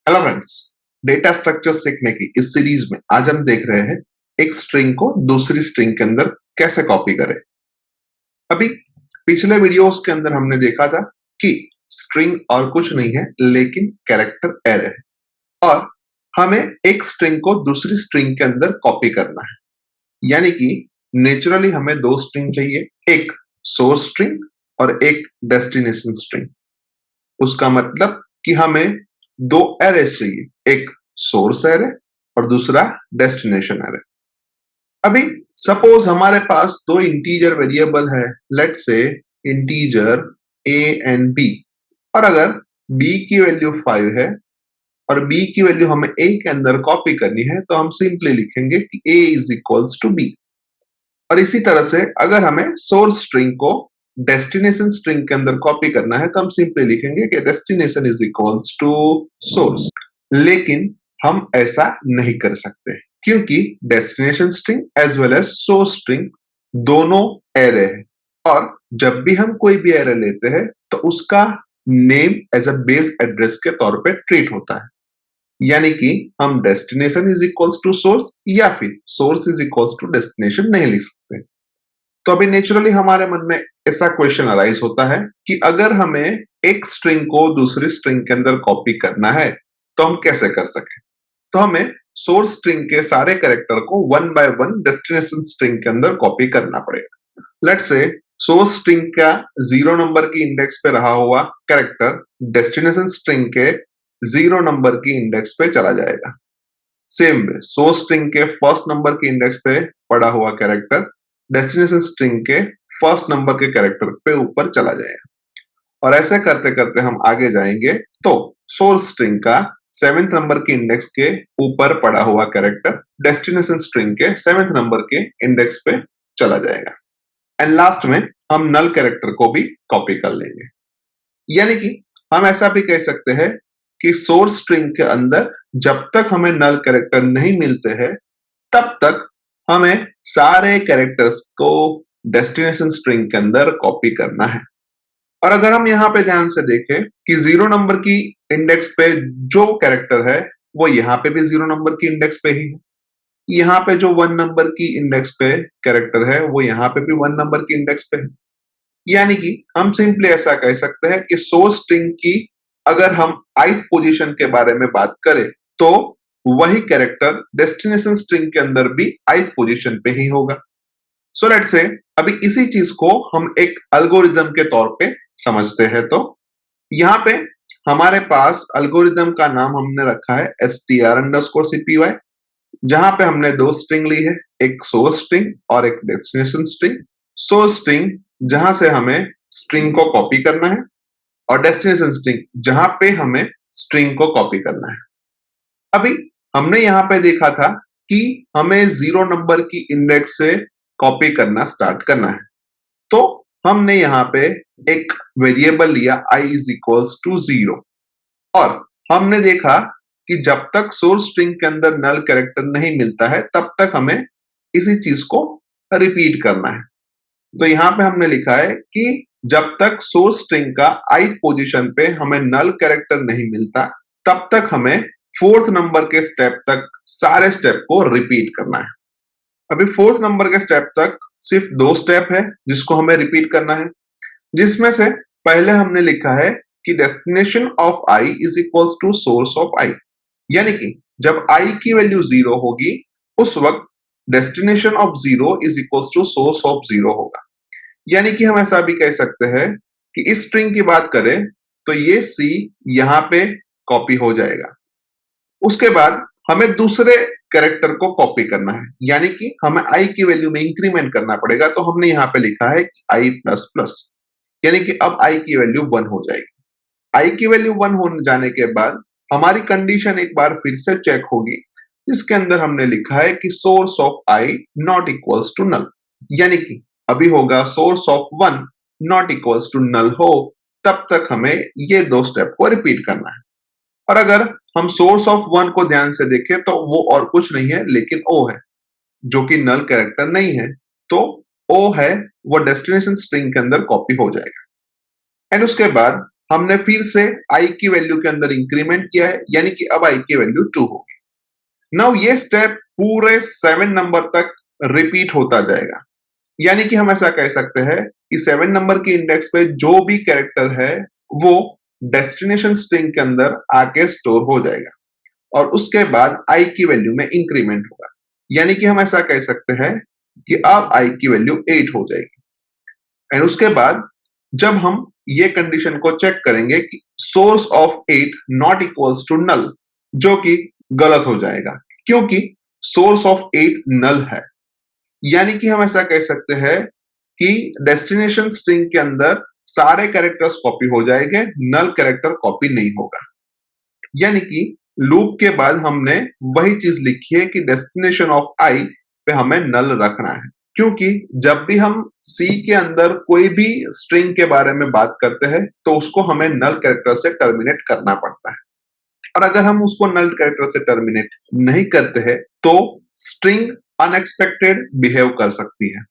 Hello friends, data structure सीखने की इस सीरीज में आज हम देख रहे हैं एक स्ट्रिंग को दूसरी स्ट्रिंग के अंदर कैसे कॉपी करें। अभी पिछले वीडियोस के अंदर हमने देखा था कि स्ट्रिंग और कुछ नहीं है लेकिन कैरेक्टर एरे है और हमें एक स्ट्रिंग को दूसरी स्ट्रिंग के अंदर कॉपी करना है। यानी कि नेचुरली हमें दो स्ट्रिंग चाहिए, एक सोर्स स्ट्रिंग और एक डेस्टिनेशन स्ट्रिंग। उसका मतलब कि हमें दो एरेस चाहिए, एक सोर्स एरे और दूसरा डेस्टिनेशन एरे। अभी सपोज हमारे पास दो इंटीजर वेरिएबल है, let's say integer a and b, और अगर b की वैल्यू 5 है और b की वैल्यू हमें a के अंदर कॉपी करनी है तो हम सिंपली लिखेंगे कि a is equals to b। और इसी तरह से अगर हमें सोर्स स्ट्रिंग को डेस्टिनेशन स्ट्रिंग के अंदर कॉपी करना है तो हम सिंपली लिखेंगे कि destination is equals to source. लेकिन हम ऐसा नहीं कर सकते क्योंकि destination string as well as source string दोनों एरे है और जब भी हम कोई भी एरे लेते हैं तो उसका name as a base address के तौर पे ट्रीट होता है। यानी कि हम destination is equals to source या फिर source is equals to destination नहीं लिख सकते। तो अभी नेचुरली हमारे मन में ऐसा क्वेश्चन अराइज होता है कि अगर हमें एक स्ट्रिंग को दूसरी स्ट्रिंग के अंदर कॉपी करना है तो हम कैसे कर सके। तो हमें सोर्स स्ट्रिंग के सारे कैरेक्टर को one by one destination string के अंदर कॉपी करना पड़ेगा। लेट्स से सोर्स स्ट्रिंग का 0 नंबर की इंडेक्स पे रहा हुआ कैरेक्टर डेस्टिनेशन स्ट्रिंग के 0 नंबर की इंडेक्स पे चला जाएगा। सेम वे सोर्स स्ट्रिंग के फर्स्ट नंबर की इंडेक्स पे पड़ा हुआ कैरेक्टर डेस्टिनेशन स्ट्रिंग के फर्स्ट नंबर के कैरेक्टर पे ऊपर चला जाएगा। और ऐसे करते करते हम आगे जाएंगे तो सोर्स स्ट्रिंग का 7th नंबर की इंडेक्स के ऊपर पड़ा हुआ कैरेक्टर डेस्टिनेशन स्ट्रिंग के 7th नंबर के इंडेक्स पे चला जाएगा। एंड लास्ट में हम नल कैरेक्टर को भी कॉपी कर लेंगे। यानी कि हम ऐसा भी कह सकते हैं कि सोर्स स्ट्रिंग के अंदर जब तक हमें नल कैरेक्टर नहीं मिलते हैं तब तक हमें सारे कैरेक्टर्स को डेस्टिनेशन स्ट्रिंग के अंदर कॉपी करना है। और अगर हम यहाँ पे ध्यान से देखें कि 0 नंबर की इंडेक्स पे जो कैरेक्टर है वो यहाँ पे भी 0 नंबर की इंडेक्स पे ही है। यहाँ पे जो 1 नंबर की इंडेक्स पे कैरेक्टर है वो यहाँ पे भी 1 नंबर की इंडेक्स पे है। यानी कि हम सिंपली ऐसा कह सकते हैं कि सोर्स स्ट्रिंग की अगर हम ith पोजीशन के बारे में बात करें तो वही कैरेक्टर डेस्टिनेशन स्ट्रिंग के अंदर भी ith पोजीशन पे ही होगा। सो लेट्स से अभी इसी चीज को हम एक एल्गोरिदम के तौर पे समझते हैं। तो यहाँ पे हमारे पास एल्गोरिदम का नाम हमने रखा है str_cpy, जहां पे हमने दो स्ट्रिंग ली है, एक सोर्स स्ट्रिंग और एक डेस्टिनेशन स्ट्रिंग। सोर्स स्ट्रिंग जहां से हमें स्ट्रिंग को कॉपी करना है और डेस्टिनेशन स्ट्रिंग जहां पे हमें स्ट्रिंग को कॉपी करना है। अभी हमने यहाँ पे देखा था कि हमें 0 नंबर की इंडेक्स से कॉपी करना स्टार्ट करना है। तो हमने यहाँ पे एक वेरिएबल लिया i इज इक्वल्स टू 0 और हमने देखा कि जब तक सोर्स स्ट्रिंग के अंदर नल कैरेक्टर नहीं मिलता है तब तक हमें इसी चीज को रिपीट करना है। तो यहाँ पे हमने लिखा है कि जब तक सोर्स स्ट्रिंग का ith पोजीशन पे हमें नल कैरेक्टर नहीं मिलता तब तक हमें 4th नंबर के स्टेप तक सारे स्टेप को रिपीट करना है। अभी 4th नंबर के स्टेप तक सिर्फ दो स्टेप है जिसको हमें रिपीट करना है, जिसमें से पहले हमने लिखा है कि destination of i is equals to source of i। यानी कि जब i की वैल्यू 0 होगी उस वक्त destination of 0 is equals to source of 0 होगा। यानी कि हम ऐसा भी कह सकते हैं कि इस स्ट्रिंग की बात करें तो ये c यहाँ पे कॉपी हो जाएगा। उसके बाद हमें दूसरे कैरेक्टर को कॉपी करना है, यानी कि हमें i की वैल्यू में इंक्रीमेंट करना पड़ेगा। तो हमने यहाँ पे लिखा है कि i प्लस प्लस, यानी कि अब i की वैल्यू 1 हो जाएगी। i की वैल्यू 1 हो जाने के बाद हमारी कंडीशन एक बार फिर से चेक होगी, जिसके अंदर हमने लिखा है कि source of i not equals to null. यानी कि अभी होगा source of 1 not equals to null हो, तब तक हमें ये दो स्टेप को रिपीट करना है। और अगर हम सोर्स ऑफ 1 को ध्यान से देखें तो वो और कुछ नहीं है लेकिन o है, जो कि नल कैरेक्टर नहीं है। तो o है वो डेस्टिनेशन स्ट्रिंग के अंदर कॉपी हो जाएगा। एंड उसके बाद हमने फिर से i की वैल्यू के अंदर इंक्रीमेंट किया है, यानी कि अब i की वैल्यू 2 होगी। नाउ ये स्टेप पूरे 7 नंबर तक रिपीट होता जाएगा, यानी कि हम ऐसा कह सकते हैं कि 7 नंबर की इंडेक्स पे जो भी कैरेक्टर है वो डेस्टिनेशन स्ट्रिंग के अंदर आके स्टोर हो जाएगा और उसके बाद i की वैल्यू में इंक्रीमेंट होगा, यानी कि हम ऐसा कह सकते हैं कि अब i की वैल्यू 8 हो जाएगी। एंड उसके बाद जब हम ये कंडीशन को चेक करेंगे कि source of 8 not equals to null, जो कि गलत हो जाएगा क्योंकि सोर्स ऑफ 8 नल है, यानी कि हम ऐसा कह सकते हैं कि डेस्टिनेशन स्ट्रिंग के अंदर सारे कैरेक्टर्स कॉपी हो जाएंगे, नल कैरेक्टर कॉपी नहीं होगा। यानी कि लूप के बाद हमने वही चीज लिखी है कि डेस्टिनेशन ऑफ आई पे हमें नल रखना है, क्योंकि जब भी हम सी के अंदर कोई भी स्ट्रिंग के बारे में बात करते हैं तो उसको हमें नल कैरेक्टर से टर्मिनेट करना पड़ता है, और अगर हम उसको नल कैरेक्टर से टर्मिनेट नहीं करते हैं तो स्ट्रिंग अनएक्सपेक्टेड बिहेव कर सकती है,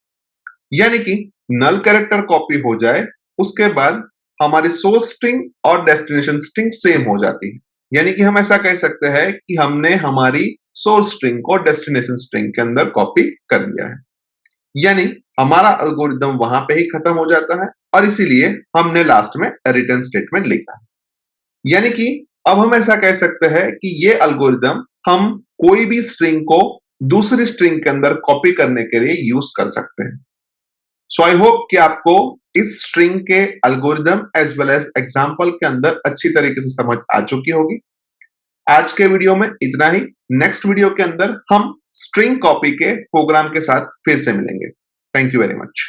यानी कि नल कैरेक्टर कॉपी हो जाए उसके बाद हमारी सोर्स स्ट्रिंग और डेस्टिनेशन स्ट्रिंग सेम हो जाती है, यानी कि हम ऐसा कह सकते हैं कि हमने हमारी सोर्स स्ट्रिंग को डेस्टिनेशन स्ट्रिंग के अंदर कॉपी कर लिया है, यानी हमारा एल्गोरिदम वहां पे ही खत्म हो जाता है और इसीलिए हमने लास्ट में रिटर्न स्टेटमेंट लिखा है। यानी कि अब हम ऐसा कह सकते हैं कि ये एल्गोरिदम हम कोई भी स्ट्रिंग को दूसरी स्ट्रिंग के अंदर कॉपी करने के लिए यूज कर सकते हैं। सो आई होप कि आपको इस स्ट्रिंग के algorithm as well as example के अंदर अच्छी तरीके से समझ आ चुकी होगी। आज के वीडियो में इतना ही। नेक्स्ट वीडियो के अंदर हम स्ट्रिंग कॉपी के प्रोग्राम के साथ फिर से मिलेंगे। Thank you very much.